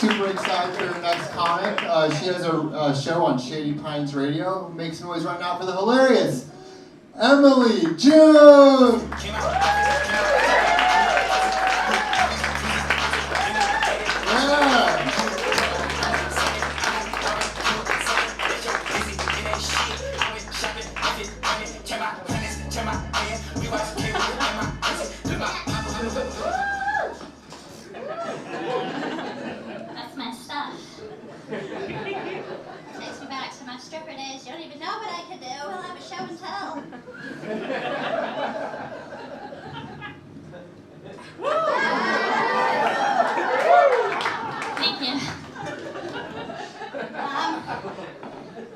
super excited for her next comic. She has a show on Shady Pines Radio. Make some noise right now for the hilarious Emily June! That's my stuff. Takes me back to my stripper days. You don't even know what I could do. We'll have a show and tell. Thank you.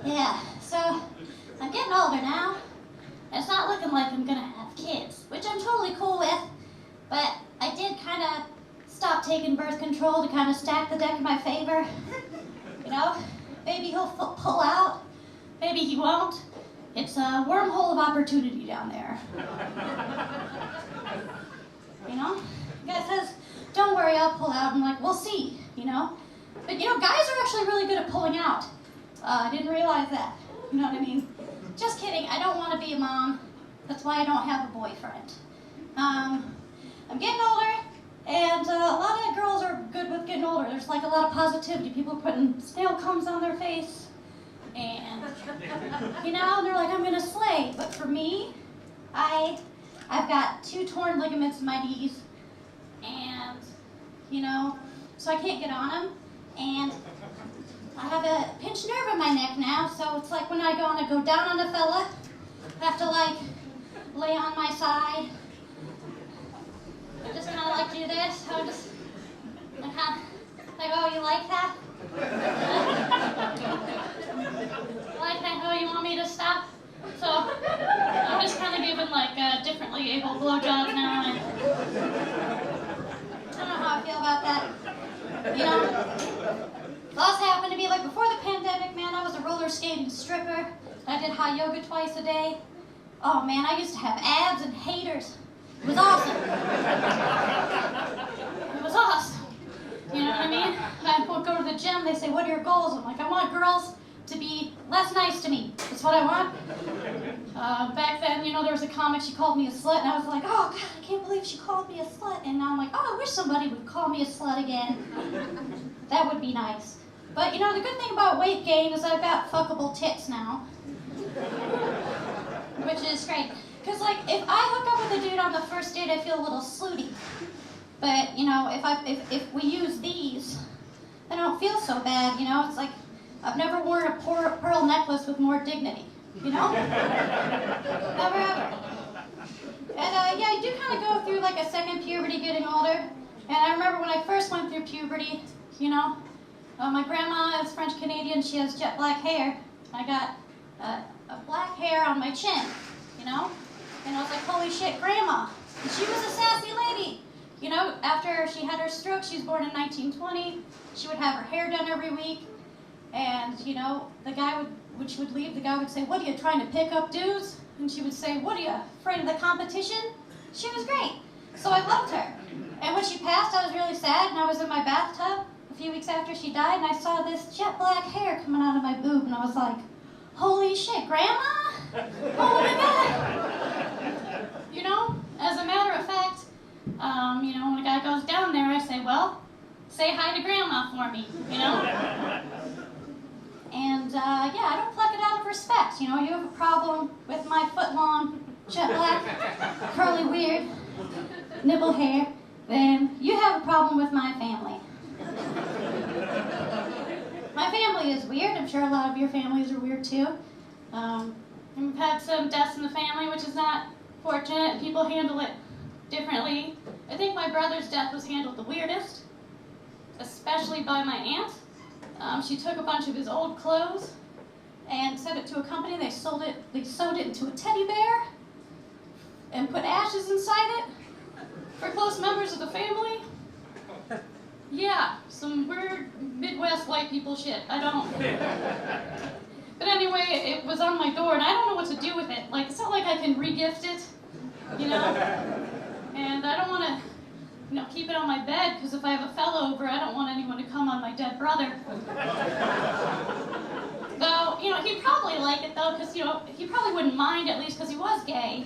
Yeah, so I'm getting older now. It's not looking like I'm gonna have kids, which I'm totally cool with, but I did kind of stop taking birth control to kind of stack the deck in my favor. You know, maybe he'll pull out, maybe he won't. It's a wormhole of opportunity down there. You know, the guy says, don't worry, I'll pull out. I'm like, we'll see, you know. But you know, guys are actually really good at pulling out. I didn't realize that, you know what I mean? Just kidding, I don't want to be a mom. That's why I don't have a boyfriend. I'm getting older. And a lot of girls are good with getting older. There's like a lot of positivity. People are putting snail combs on their face. And, you know, and they're like, I'm gonna slay. But for me, I've got 2 torn ligaments in my knees. And, you know, so I can't get on them. And I have a pinched nerve in my neck now. So it's like when I go down on a fella, I have to like lay on my side. I just kind of like do this. I just like, oh, you like that? You like that? Oh, you want me to stop? So I'm just kind of giving like differently able blowjobs now. And I don't know how I feel about that. You know, lots happened to me. Like before the pandemic, man, I was a roller skating stripper. I did hot yoga twice a day. Oh man, I used to have abs and haters. It was awesome. It was awesome. You know what I mean? I would go to the gym, they say, what are your goals? I'm like, I want girls to be less nice to me. That's what I want. Back then, you know, there was a comic, she called me a slut, and I was like, oh God, I can't believe she called me a slut. And now I'm like, oh, I wish somebody would call me a slut again. That would be nice. But you know, the good thing about weight gain is I've got fuckable tits now. Which is great. Because, like, if I hook up with a dude on the first date, I feel a little snooty. But, you know, if we use these, I don't feel so bad, you know? It's like, I've never worn a pearl necklace with more dignity, you know? Never ever. And, yeah, you do kind of go through, like, a second puberty getting older. And I remember when I first went through puberty, you know, my grandma is French-Canadian, she has jet black hair. I got a black hair on my chin, you know? And I was like, holy shit, Grandma. And she was a sassy lady. You know, after she had her stroke, she was born in 1920. She would have her hair done every week. And, you know, the guy when she would leave, the guy would say, what are you, trying to pick up dudes? And she would say, what are you, afraid of the competition? She was great. So I loved her. And when she passed, I was really sad, and I was in my bathtub a few weeks after she died, and I saw this jet black hair coming out of my boob, and I was like, holy shit, Grandma? Oh my God. You know, as a matter of fact, you know, when a guy goes down there, I say, well, say hi to Grandma for me, you know? And, yeah, I don't pluck it out of respect. You know, you have a problem with my foot-long, jet black, curly, weird, nibble hair, then you have a problem with my family. My family is weird. I'm sure a lot of your families are weird, too. We've had some deaths in the family, which is not fortunate. People handle it differently. I think my brother's death was handled the weirdest, especially by my aunt. She took a bunch of his old clothes and sent it to a company. They sewed it into a teddy bear and put ashes inside it for close members of the family. Yeah, some weird Midwest white people shit. I don't. But anyway, it was on my door, and I don't know what to do with it. Like, it's not like I can re-gift it, you know? And I don't want to, you know, keep it on my bed, because if I have a fella over, I don't want anyone to come on my dead brother. Though, you know, he'd probably like it though, because, you know, he probably wouldn't mind at least because he was gay,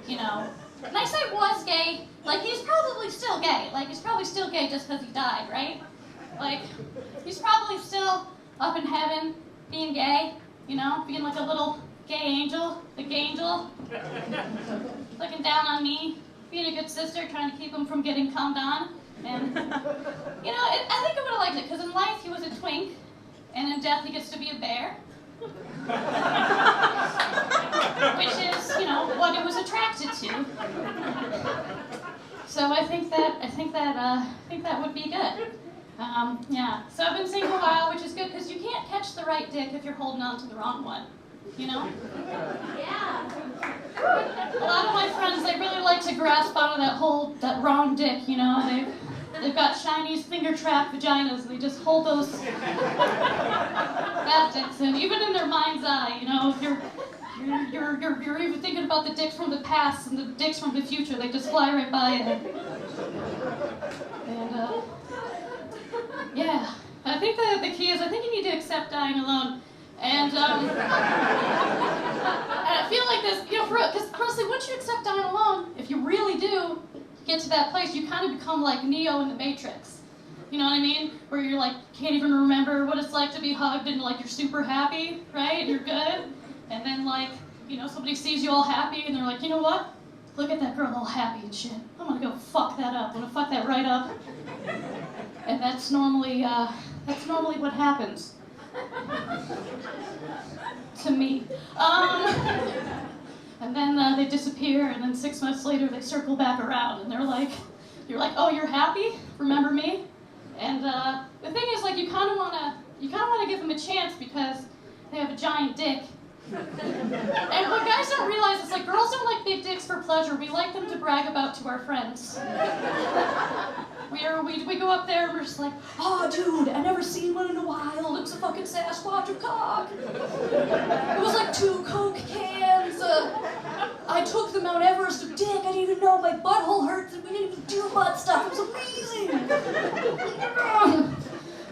you know. And I say was gay, like he's probably still gay. Like he's probably still gay just because he died, right? Like he's probably still up in heaven being gay, you know, being like a little gay angel, the gay angel, looking down on me, being a good sister, trying to keep him from getting cummed on. And, you know, I think I would have liked it, because in life he was a twink, and in death he gets to be a bear. Which is, you know, what it was attracted to. So I think that would be good. Yeah. So I've been single a while, which is good because you can't catch the right dick if you're holding on to the wrong one. You know? Yeah. A lot of my friends, they really like to grasp onto that wrong dick. You know, they've got Chinese finger trap vaginas. They just hold those bad dicks, and even in their mind's eye, you know, if you're even thinking about the dicks from the past and the dicks from the future, they just fly right by it. And yeah, I think the key is I think you need to accept dying alone. And I feel like this, you know, because honestly, once you accept dying alone, if you really do get to that place, you kind of become like Neo in the Matrix. You know what I mean? Where you're like, can't even remember what it's like to be hugged and like you're super happy, right? You're good. And then like, you know, somebody sees you all happy and they're like, you know what? Look at that girl all happy and shit. I'm gonna go fuck that up. I'm gonna fuck that right up. And that's normally what happens. To me. And then they disappear, and then 6 months later they circle back around, and they're like, you're like, oh, you're happy? Remember me? And the thing is, like, you kind of wanna give them a chance because they have a giant dick. And what guys don't realize is, like, girls don't like big dicks for pleasure. We like them to brag about to our friends. We go up there and we're just like, oh, dude, I never seen one in a while. It's a fucking Sasquatch of cock. It was like 2 Coke cans. I took the Mount Everest of dick. I didn't even know my butthole hurts, and we didn't even do butt stuff. It was amazing.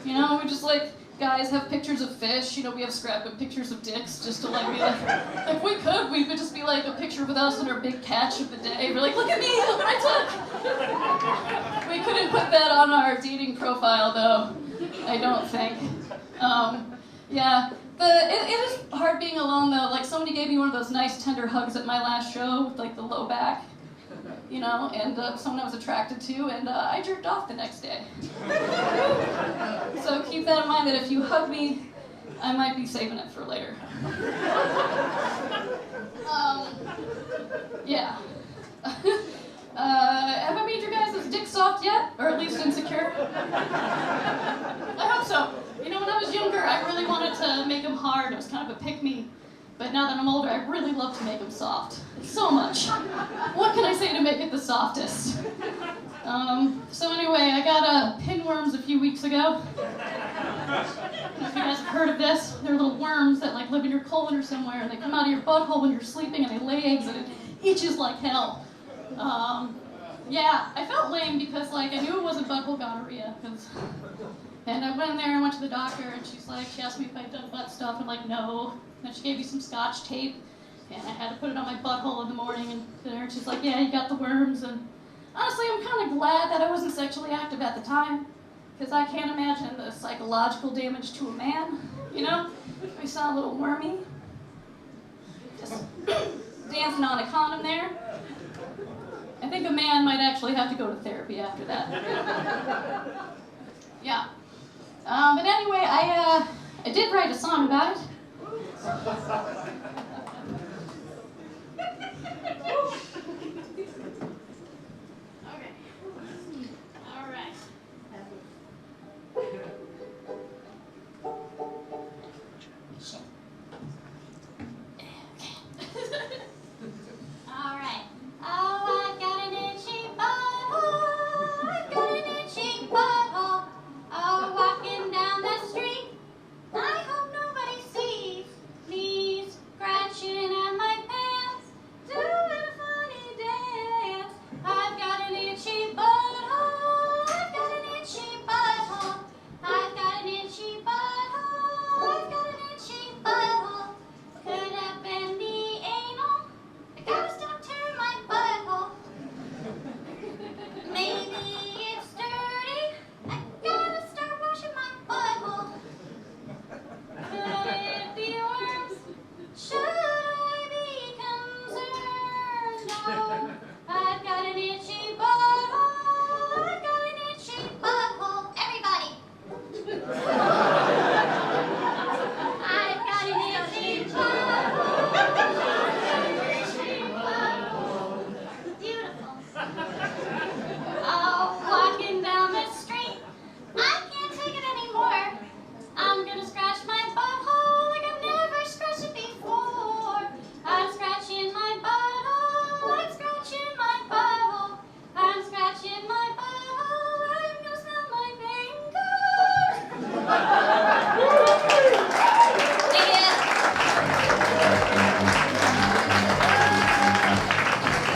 You know, we just like, guys have pictures of fish. You know, we have scrapbook pictures of dicks just to like be like, if we could, we would just be like a picture with us and our big catch of the day. We're like, look at me, look what I took. We couldn't put that on our dating profile though, I don't think. Yeah, it is hard being alone though. Like somebody gave me one of those nice tender hugs at my last show with like the low back. You know, and someone I was attracted to, and I jerked off the next day. So keep that in mind that if you hug me, I might be saving it for later. Yeah. Have I made your guys' dick soft yet? Or at least insecure? I hope so. You know, when I was younger, I really wanted to make them hard. It was kind of a pick-me. But now that I'm older, I really love to make them soft. So much. What can I say to make it the softest? So anyway, I got pinworms a few weeks ago. I don't know if you guys have heard of this. They're little worms that like live in your colon or somewhere, and they come out of your butthole when you're sleeping, and they lay eggs, and it itches like hell. Yeah, I felt lame because like I knew it wasn't butthole gonorrhea, and I went in there and went to the doctor, and she asked me if I'd done butt stuff. I'm like, no. And then she gave me some Scotch tape, and I had to put it on my butthole in the morning, and she's like, yeah, you got the worms. And honestly, I'm kind of glad that I wasn't sexually active at the time, because I can't imagine the psychological damage to a man, you know? We saw a little wormy, just dancing on a condom there. I think a man might actually have to go to therapy after that. Yeah. But anyway, I did write a song about it.